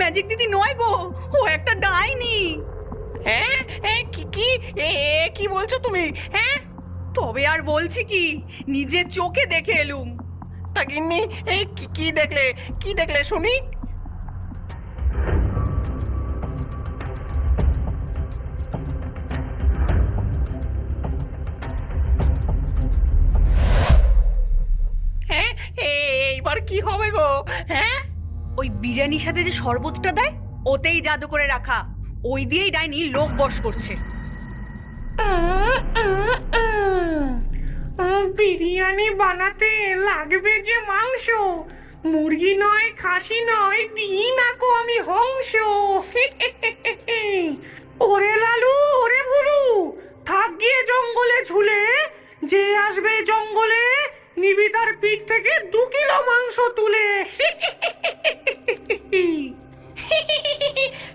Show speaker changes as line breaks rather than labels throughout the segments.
Magic দিদি নয় গো, ও একটা ডাইনি।
হ্যাঁ? কি বলছো তুমি? হ্যাঁ,
তবে আর বলছি কি, নিজের চোখে দেখে এলুম।
তা গিন্নি, কি দেখলে? কি দেখলে শুনি? হ্যাঁ, এইবার কি হবে গো? হ্যাঁ,
ওই বিরিয়ানির সাথে যে শরবতটা দেয়, ওতেই জাদু করে রাখা। ওই দিয়েই ডাইনি লোক বশ করছে।
বিরিয়ানি বানাতে লাগবে যে মাংস, মুরগি নয়, খাসি নয়, দিই না কো আমি হংস। ওরে লালু, ওরে ভুলু, থাক গিয়ে জঙ্গলে ঝুলে, যে আসবে জঙ্গলে নিবি তার পিঠ থেকে 2 কিলো মাংস তুলে।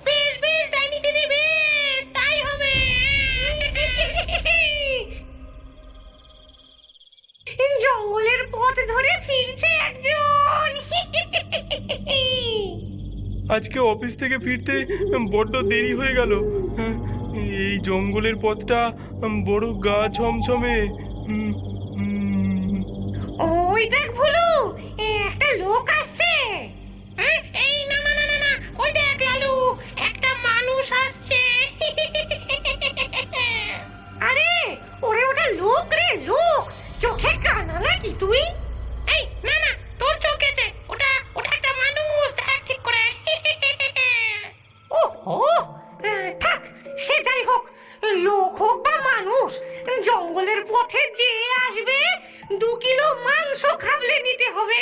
বেশ বেশ ডাইনি দিদি, বেশ তাই হবে।
জঙ্গলের পথ ধরে ফিরছে একজন।
আজকে অফিস থেকে ফিরতে বড্ড দেরি হয়ে গেল। এই জঙ্গলের পথটা বড় গা ছমছমে।
ওই দেখ ভুলু, একটা লোক আসছে।
এই না না না না না, ওই দেখ লালু, একটা মানুষ আসছে।
আরে ওরে, ওটা লোক রে, লোক। চোখে কানা নাকি তুই?
এই না না, তোর চোখেছে, ওটা ওটা একটা মানুষ, দেখ ঠিক করে।
ওহো, থাক, সে যাই হোক, লোক হোক বা মানুষ, জঙ্গলের পথে যে আসবে 2 কিলো মাংস খাবলে নিতে হবে।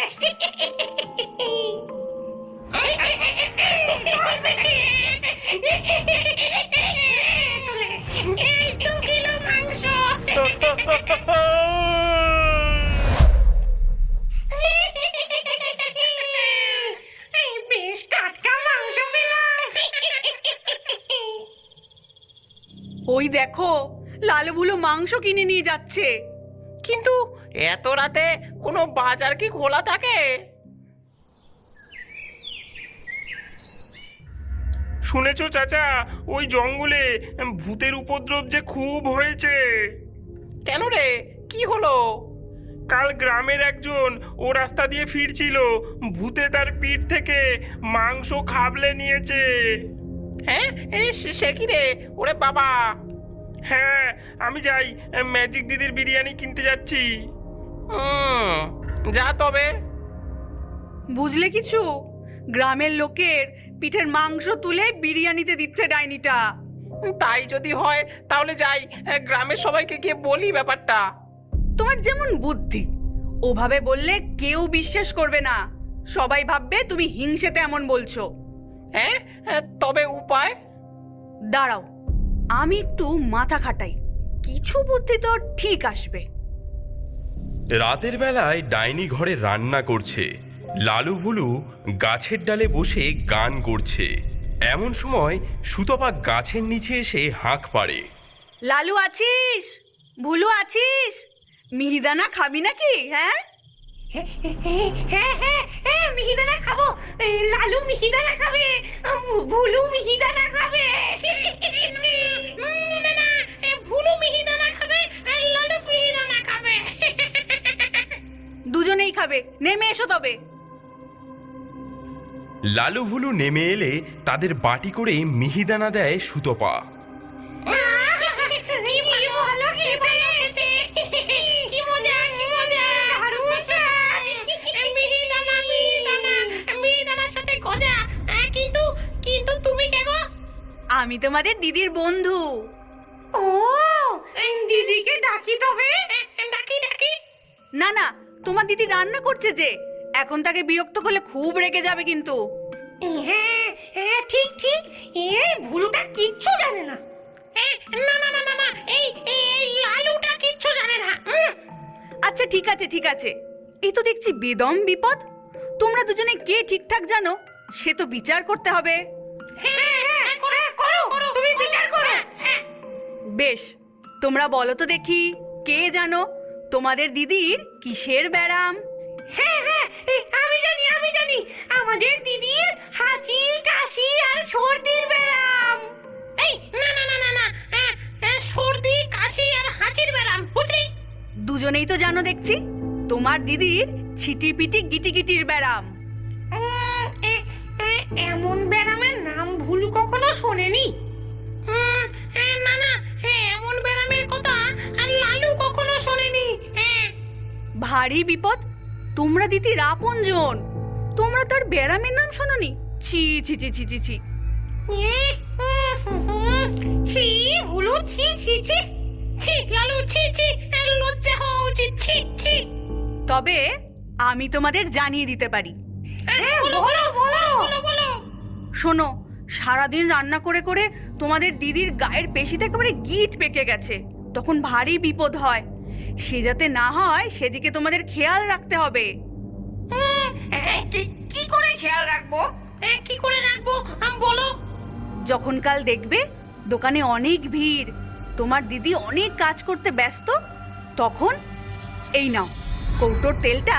এই 2 কিলো মাংস।
বেশ টাটকা মাংস পেলাম।
ওই দেখো, লালু ভুলু মাংস কিনে নিয়ে যাচ্ছে।
কিন্তু এত রাতে কোনো বাজার কি খোলা থাকে?
শুনেছো চাচা, ওই জঙ্গলে ভূতের উপদ্রব যে খুব হয়েছে।
কেন রে, কি হলো?
কাল গ্রামের একজন ও রাস্তা দিয়ে ফিরছিল, ভূতে তার পিঠ থেকে মাংস খাবলে নিয়েছে।
হ্যাঁ, সে কি রে? ওরে বাবা!
হ্যাঁ, আমি যাই, ম্যাজিক দিদির বিরিয়ানি কিনতে যাচ্ছি।
যা তবে।
বুঝলে কিছু, গ্রামের লোকের পিঠের মাংস তুলে বিরিয়ানিতে দিচ্ছে ডাইনিটা।
তাই যদি হয় তাহলে যাই, গ্রামের সবাইকে গিয়ে বলি ব্যাপারটা।
তোমার যেমন বুদ্ধি, ওভাবে বললে কেউ বিশ্বাস করবে না। সবাই ভাববে তুমি হিংসেতে এমন বলছো।
হ্যাঁ, তবে উপায়?
দাঁড়াও, আমি একটু মাথা খাটাই, কিছু বুদ্ধি তো ঠিক আসবে।
রাতের বেলায় ডাইনি ঘরে রান্না করছে, লালু ভুলু গাছের ডালে বসে গান করছে। এমন সময় সুতপা গাছের নিচে এসে হাঁক পাড়ে।
লালু আছিস? ভুলু আছিস? মিহিদানা খাবি নাকি? হ্যাঁ,
হ্যাঁ হ্যাঁ হ্যাঁ, মিহিদানা খাবো। লালু মিহিদানা খাবে, ভুলু মিহিদানা খাবে।
না না, ভুলু মিহিদানা খাবে, আর লালু মিহিদানা খাবে।
দুজনেই খাবে, নেমে এসো তবে।
লালু ভুলু নেমে এলে তাদের বাটি করে মিহিদানা দেয় সুতপা।
কি ভালো, কি ভালো খেতে। কি মজা, কি মজা। দারুণ স্বাদ। মিহিদানা, মিহিদানা, মিহিদানার সাথে গজা। কিন্তু কিন্তু তুমি কে গো?
আমি তোমাদের দিদির বন্ধু।
ও, দিদিকে ডাকি তবে।
ডাকি ডাকি।
না না, তোমার দিদি রান্না করছে যে, এখন তাকে বিরক্ত করলে খুব রেগে যাবে কিন্তু।
হ্যাঁ হ্যাঁ, ঠিক ঠিক, এই ভুলুটা কিচ্ছু জানে না।
না না না না না, এই লালুটা কিচ্ছু জানে না।
আচ্ছা ঠিক আছে ঠিক আছে, এই তো দেখছি বেদম বিপদ। তোমরা দুজনে কে ঠিকঠাক জানো সে তো বিচার করতে হবে।
হ্যাঁ, করো,
তুমি বিচার করো।
বেশ, তোমরা বলো তো দেখি, কে জানো তোমাদের দিদির কিসের ব্যারাম?
হ্যাঁ হ্যাঁ, আমি জানি, আমাদের দিদির হাঁচি কাশি
দুজনেই তো জানো দেখছি তোমার দিদির ছিটিপিটি গিটিগিটির ব্যারাম।
এমন ব্যারামের নাম ভুলু কখনো শোনেনি।
না না, এমন ব্যারামের কথা লালু কখনো শোনেনি।
ভারী বিপদ, তোমরা দিদির আপনজন, তোমরা তার ব্যারামের নাম শোনোনি? ছি ছি ছি ছি ছি ছি।
ছি ভুলু, ছি ছি ছি।
ছি লালু, ছি ছি, লজ্জা হওয়া উচিত, ছি ছি।
তবে আমি তোমাদের জানিয়ে দিতে পারি।
বলো বলো।
বলো।
শোনো, সারাদিন রান্না করে করে তোমাদের দিদির গায়ের পেশিতে একেবারে গিট পেকে গেছে, তখন ভারী বিপদ হয়। সে যাতে না হয় সেদিকে তোমাদের খেয়াল রাখতে হবে।
কি করে খেয়াল রাখবো?
কি করে রাখবো বলো।
যখন কাল দেখবে দোকানে অনেক ভিড়, তোমার দিদি অনেক কাজ করতে ব্যস্ত, তখন এই নাও কৌটোর তেলটা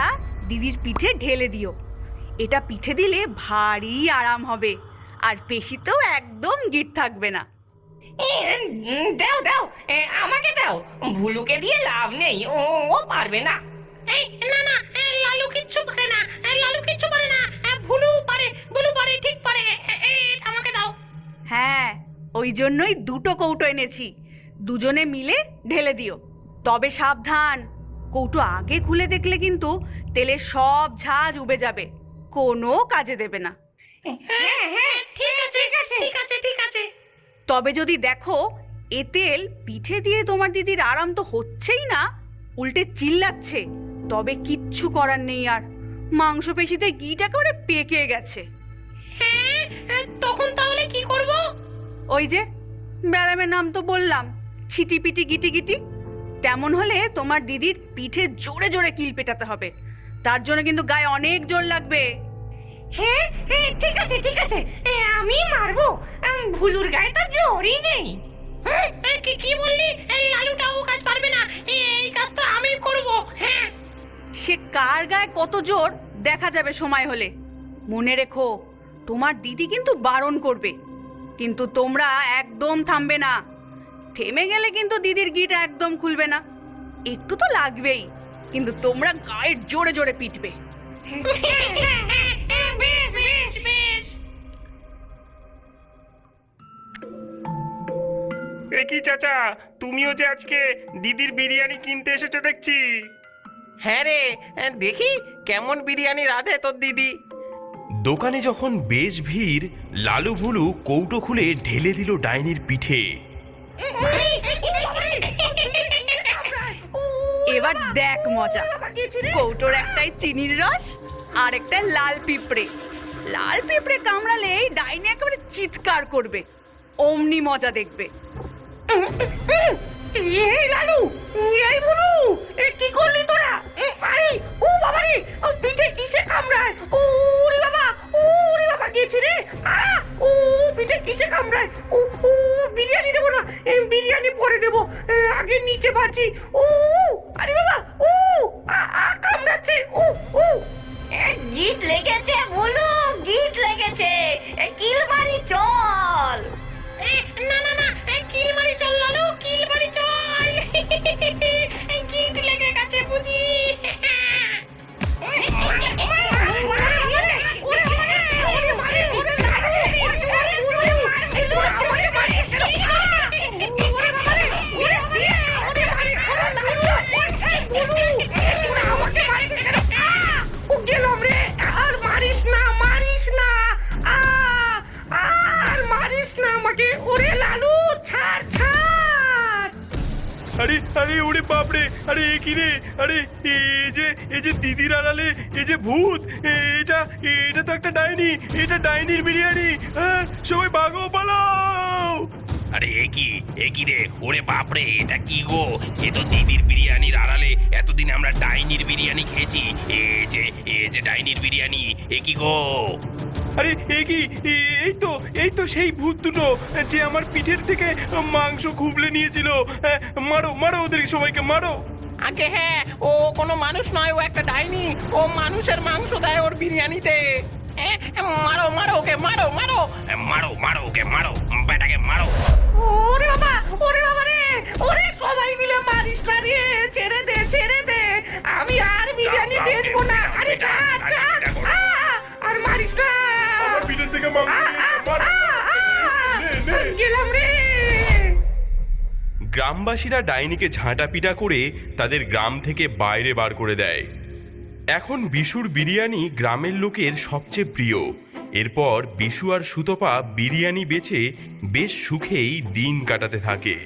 দিদির পিঠে ঢেলে দিও। এটা পিঠে দিলে ভারী আরাম হবে, আর পেশিতেও একদম গিট থাকবে না।
দাও দাও, আমাকে দাও। ভুলুকে দিয়ে লাভ নেই, ও পারবে না।
না না, লালু কিচ্ছু পারে না, লালু কিচ্ছু পারে না। ভুলু পারে, ভুলু পারে, ঠিক পারে। আমাকে দাও।
হ্যাঁ, ওই জন্যই দুটো কৌটো এনেছি, দুজনে মিলে ঢেলে দিও। তবে সাবধান, কৌটো আগে খুলে দেখলে কিন্তু তেলের সব ঝাঁজ উবে যাবে, কোনো কাজে দেবে না।
ঠিক আছে ঠিক আছে ঠিক আছে।
তবে যদি দেখো এ তেল পিঠে দিয়ে তোমার দিদির আরাম তো হচ্ছেই না, উল্টে চিল্লাচ্ছে, তবে কিচ্ছু করার নেই। আর মাংসপেশিতে গিট একেবারে পেকে গেছে।
তখন তাহলে কি করব?
ওই যে ব্যারামের নাম তো বললাম, ছিটিপিটি গিটিগিটি। তেমন হলে তোমার দিদির পিঠে জোরে জোরে কিল পেটাতে হবে, তার জন্য কিন্তু গায়ে অনেক জোর লাগবে।
হ্যাঁ ঠিক আছে ঠিক আছে, আমি মারবো। ভুলুর গায়ে তো জোরই নেই।
কি বললি? লালুটাও কাজ পারবে না, এই কাজ তো আমি করব। হ্যাঁ,
সে কার গায়ে কত জোর দেখা যাবে সময় হলে। মনে রেখো, তোমার দিদি কিন্তু বারণ করবে, কিন্তু তোমরা একদম থামবে না। থেমে গেলে কিন্তু দিদির গিট একদম খুলবে না, একটু তো লাগবেই, কিন্তু তোমরা গায়ের জোরে জোরে পিটবে।
বেশ বেশ বেশ।
এ কি চাচা, তুমিও যে আজকে দিদির বিরিয়ানি কিনতে এসেছো দেখছি।
হ্যাঁ রে, দেখি কেমন বিরিয়ানি রাঁধে তোর দিদি।
দোকানে যখন বেশ ভিড়, লালু ভুলু কৌটো খুলে ঢেলে দিল ডাইনির পিঠে।
এবার দেখ মজা, কৌটোর একটাই চিনির রস আর একটা লাল পিঁপড়ে। লাল পিঁপড়ে কামড়ালে ডাইনি একেবারে চিৎকার করবে, অমনি মজা দেখবে।
এই লালু, এই ভুলু, কি করলি তোরা? আরে ও বাবা রে, পিঠে কিসে কামড়ায়? ওরে বাবা, ওরে বাবা, গেছে রে। ও পিঠে কিসে কামড়ায়? ও বিরিয়ানি দেবো না, বিরিয়ানি পরে দেবো, আগে নিচে বাঁচি। ও আরে বাবা, ও কামড়াচ্ছে। ও গিট লেগেছে ভুলু, গিট লেগেছে। কিলমারি চল।
না না না, কিল মারি চল লালু, কিল মারি চল। গিট লেগে গেছে বুঝি।
আরে আরে ওরে বাপরে, আরে এ কি রে? আরে এই যে দিদির আড়ালে এই যে ভূত, এটা তো একটা ডাইনি, এটা ডাইনির বিরিয়ানি। সবাই ভাগো, পালাও।
আরে এ কি রে? ওরে বাপরে, এটা কি গো? এ তো দিদির বিরিয়ানির আড়ালে এতদিন আমরা ডাইনির বিরিয়ানি খেয়েছি। এ যে ডাইনির বিরিয়ানি, এ কি গো?
আরে এ কি? এই তো সেই ভূত দুটো যে আমার পিঠের থেকে মাংস খুবলে নিয়েছিল। মারো মারো ওদের, সবাইকে মারো।
আগে হ্যাঁ, ও কোনো মানুষ নয়, ও একটা ডাইনি। ও মানুষের মাংস দেয় ওর বিরিয়ানিতে। মারো মারো ওকে, মারো মারো
মারো ওকে, মারো বেটাকে, মারো।
ওরে বাবা রে, ওরে সবাই মিলে মারিস না রে, ছেড়ে দে ছেড়ে দে। বেচবো না, আরে ছাড় ছাড়, আর মারিস না, গেলাম রে।
গ্রামবাসীরা ডাইনিকে ঝাঁটাপিটা করে তাদের গ্রাম থেকে বাইরে বার করে দেয়। এখন বিশুর বিরিয়ানি গ্রামের লোকের সবচেয়ে প্রিয়। এরপর বিশু আর সুতপা বিরিয়ানি বেচে বেশ সুখেই দিন কাটাতে থাকে।